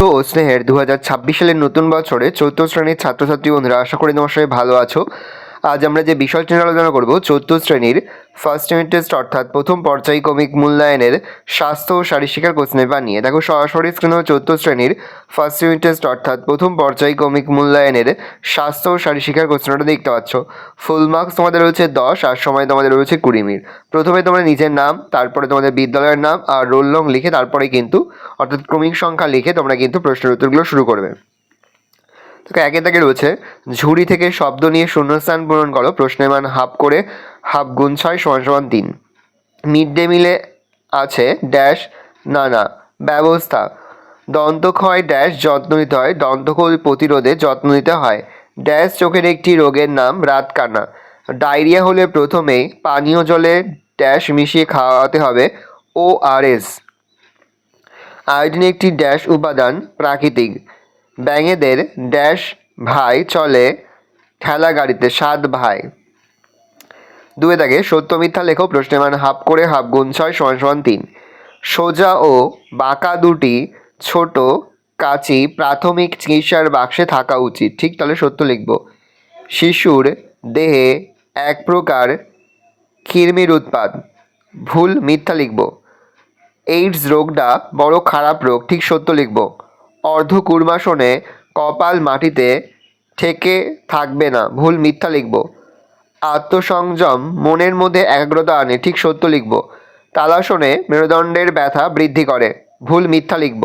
তো স্নেহের 2026 সালের নতুন বছরে চতুর্থ শ্রেণীর ছাত্রছাত্রী বন্ধুরা, আশা করি তোমার সবাই ভালো আছো। আজ আমরা যে বিষয়টি নিয়ে আলোচনা করব, চতুর্থ শ্রেণীর ফার্স্ট ইউনিট টেস্ট অর্থাৎ প্রথম পর্যায়ক্রমিক মূল্যায়নের স্বাস্থ্য ও শারীরশিক্ষার কোশ্চেন পেপার নিয়ে। দেখো সরাসরি স্ক্রিনে চতুর্থ শ্রেণীর ফার্স্ট ইউনিট টেস্ট অর্থাৎ প্রথম পর্যায়ক্রমিক মূল্যায়নের স্বাস্থ্য ও শারীরশিক্ষার কোশ্চেনটা দেখতে পাচ্ছ। ফুল মার্কস তোমাদের রয়েছে 10 আর সময় তোমাদের রয়েছে 20 মিনিট। প্রথমে তোমরা নিজের নাম, তারপরে তোমাদের বিদ্যালয়ের নাম আর রোল নং লিখে তারপরে কিন্তু অর্থাৎ ক্রমিক সংখ্যা লিখে তোমরা কিন্তু প্রশ্নের উত্তরগুলো শুরু করবে। তো একে থেকে রয়েছে ঝুড়ি থেকে শব্দ নিয়ে শূন্যস্থান পূরণ করো। প্রশ্নের মান হাফ করে হাফ গুণ 6 = 3। মিড ডে মিলে আছে ড্যাশ নানা ব্যবস্থা। দন্তক্ষয় ড্যাশ যত্ন নিতে হয়, দন্তক্ষয় প্রতিরোধে যত্ন নিতে হয়। ড্যাশ চোখের একটি রোগের নাম রাতকানা। ডায়রিয়া হলে প্রথমেই পানীয় জলে ড্যাশ মিশিয়ে খাওয়াতে হবে ORS। আয়োডিন একটি ড্যাশ উপাদান প্রাকৃতিক। ব্যাঙেদের ড্যাশ ভাই চলে ঠেলা গাড়িতে 7 ভাই। 2 দাগে সত্য মিথ্যা লেখো। প্রশ্নের মান হাফ করে হাফ গুণ 6 = 3। সোজা ও বাঁকা দুটি ছোট কাঁচি প্রাথমিক চিকিৎসার বাক্সে থাকা উচিত, ঠিক তাহলে সত্য লিখব। শিশুর দেহে এক প্রকার কৃমির উৎপাদ, ভুল মিথ্যা লিখব। এইডস রোগটা বড় খারাপ রোগ, ঠিক সত্য লিখব। অর্ধকুর্মাসনে কপাল মাটিতে ঠেকে থাকবে না, ভুল মিথ্যা লিখব। আত্মসংযম মনের মধ্যে একাগ্রতা আনে, ঠিক সত্য লিখব। তালাসনে মেরুদণ্ডের ব্যথা বৃদ্ধি করে, ভুল মিথ্যা লিখব।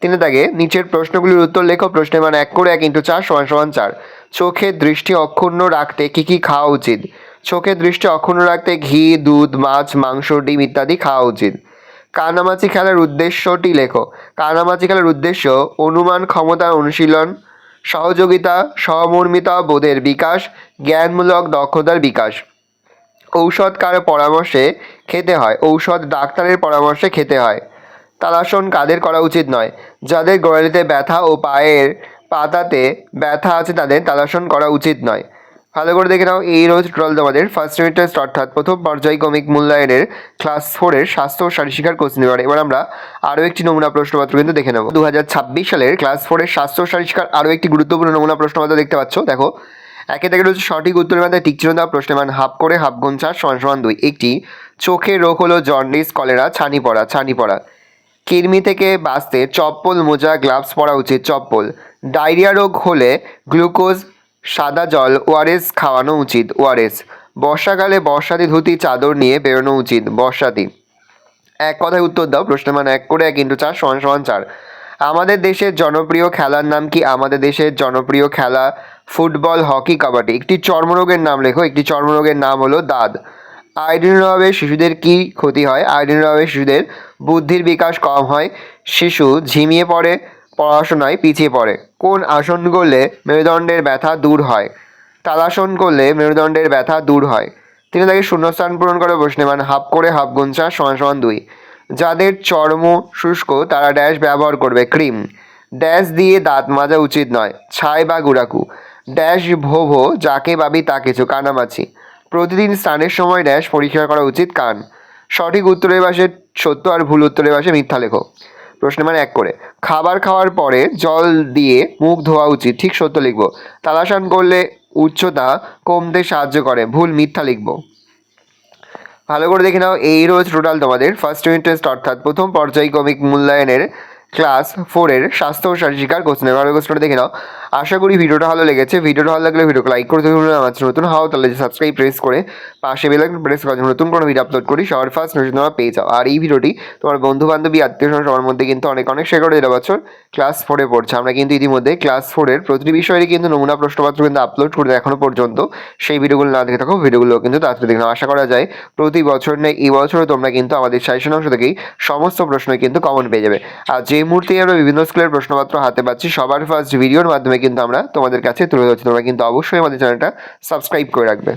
3 দাগে নিচের প্রশ্নগুলির উত্তর লেখো। প্রশ্নের মান 1 করে 1 × 4 = 4। চোখের দৃষ্টি অক্ষুণ্ণ রাখতে কী কী খাওয়া উচিত? চোখের দৃষ্টি অক্ষুণ্ণ রাখতে ঘি, দুধ, মাছ, মাংস, ডিম ইত্যাদি খাওয়া উচিত। কানামাছি খেলার উদ্দেশ্যটি লেখো। কানামাছি খেলার উদ্দেশ্য অনুমান ক্ষমতার অনুশীলন, সহযোগিতা, সহমর্মিতা বোধের বিকাশ, জ্ঞানমূলক দক্ষতার বিকাশ। ঔষধ কার পরামর্শে খেতে হয়? ঔষধ ডাক্তারের পরামর্শে খেতে হয়। তালাসন কাদের করা উচিত নয়? যাদের গোড়ালিতে ব্যথা ও পায়ের পাতাতে ব্যথা আছে তাদের তালাসন করা উচিত নয়। ভালো করে দেখে নাও, এই রোজ টোটাল তোমাদের ফার্স্ট ইউনিট টেস্ট অর্থাৎ প্রথম পর্যায়ক্রমিক মূল্যায়নের ক্লাস 4-এর স্বাস্থ্য ও শারীরশিক্ষার কোশ্চেন পেপার। এবার আমরা আরও একটি নমুনা প্রশ্নপত্র কিন্তু দেখে নেব। 2026 সালের ক্লাস 4-এর স্বাস্থ্য ও শারীরশিক্ষার আরও একটি গুরুত্বপূর্ণ নমুনা প্রশ্নপত্র দেখতে পাচ্ছ। দেখো একে থেকে রয়েছে সঠিক উত্তরের মধ্যে টিক চিহ্ন দেওয়া। প্রশ্নের মান হাফ করে হাফ গুণ 4 = 2। একটি চোখের রোগ হলো জন্ডিস, কলেরা, ছানি পড়া। কৃমি থেকে বাঁচতে চপ্পল, মোজা, গ্লাভস পরা উচিত, চপ্পল। ডায়রিয়া রোগ হলে গ্লুকোজ, সাদা জল, ORS খাওয়ানো উচিত, ORS। বর্ষাকালে বর্ষাতি ধুতি চাদর নিয়ে বেরোনো উচিত, বর্ষাতি। এক কথায় উত্তর দাও। প্রশ্নের মান 1 করে 1 × 4 = 4। আমাদের দেশের জনপ্রিয় খেলার নাম কি? আমাদের দেশের জনপ্রিয় খেলা ফুটবল, হকি, কাবাডি। একটি চর্মরোগের নাম লেখো। একটি চর্মরোগের নাম হলো দাদ। আয়োডিনের অভাবে শিশুদের কি ক্ষতি হয়? আয়োডিনের অভাবে শিশুদের বুদ্ধির বিকাশ কম হয়, শিশু ঝিমিয়ে পড়ে, পড়াশোনায় পিছিয়ে পড়ে। কোন আসন করলে মেরুদণ্ডের ব্যথা দূর হয়? তালাসন করলে মেরুদণ্ডের ব্যথা দূর হয়। 3 দাগে শূন্যস্থান পূরণ করে। প্রশ্নের মান হাফ করে হাফ গুণ 4 = 2। যাদের চর্ম শুষ্ক তারা ড্যাশ ব্যবহার করবে, ক্রিম। ড্যাশ দিয়ে দাঁত মাজা উচিত নয়, ছাই বা গুড়াকু। ড্যাশ ভোভো যাকে ভাবি তা কিছু, কানামাছি। প্রতিদিন স্নানের সময় ড্যাশ পরীক্ষা করা উচিত, কান। সঠিক উত্তরের পাশে সত্য আর ভুল উত্তরের পাশে মিথ্যা লেখো। প্রশ্নের মান 1 করে খাবার খাওয়ার পরে জল দিয়ে মুখ ধোয়া উচিত, ঠিক সত্য লিখব। তালাসন করলে উচ্চতা কমতে সাহায্য করে, ভুল মিথ্যা লিখব। ভালো করে দেখে নাও, এই রোজ টোটাল তোমাদের ফার্স্ট ইউনিট টেস্ট অর্থাৎ প্রথম পর্যায়ক্রমিক মূল্যায়নের ক্লাস 4-এর স্বাস্থ্য ও শারীরশিক্ষার কোশ্চেন। ভালো কোশ্চেনটা দেখে নাও। আশা করি ভিডিওটা ভালো লেগেছে। ভিডিওটা ভালো লাগলে ভিডিওকে লাইক করতে ভুলবে না। আমার নতুন হও তাহলে সাবস্ক্রাইব প্রেস করে পাশে বেল আইকন প্রেস করে নতুন কোনো ভিডিও আপলোড করি সবার ফার্স্ট নোটিফিকেশন তোমরা পেয়ে যাও। আর এই ভিডিওটি তোমার বন্ধু বান্ধবী আত্মীয় স্বজন সবার মধ্যে কিন্তু অনেক শেয়ার করে দিতে পারছো। ক্লাস 4-এ পড়ছে, আমরা কিন্তু ইতিমধ্যে ক্লাস 4-এর প্রতিটি বিষয়েরই কিন্তু নমুনা প্রশ্নপত্র কিন্তু আপলোড করে এখনো পর্যন্ত। সেই ভিডিওগুলো না দেখে থাকো, ভিডিওগুলো কিন্তু তাড়াতাড়ি দেখে নাও। আশা করা যায় প্রতি বছর নেই এই বছরও তোমরা কিন্তু আমাদের সাজেশন অংশ থেকেই সমস্ত প্রশ্নই কিন্তু কমন পেয়ে যাবে। আর যে মুহূর্তে আমরা বিভিন্ন স্কুলের প্রশ্নপত্র হাতে পাচ্ছি সবার ফার্স্ট ভিডিওর মাধ্যমে কিন্তু আমরা তোমাদের কাছে তুলে ধরছি। তোমরা কিন্তু অবশ্যই আমাদের চ্যানেলটা সাবস্ক্রাইব করে রাখবে।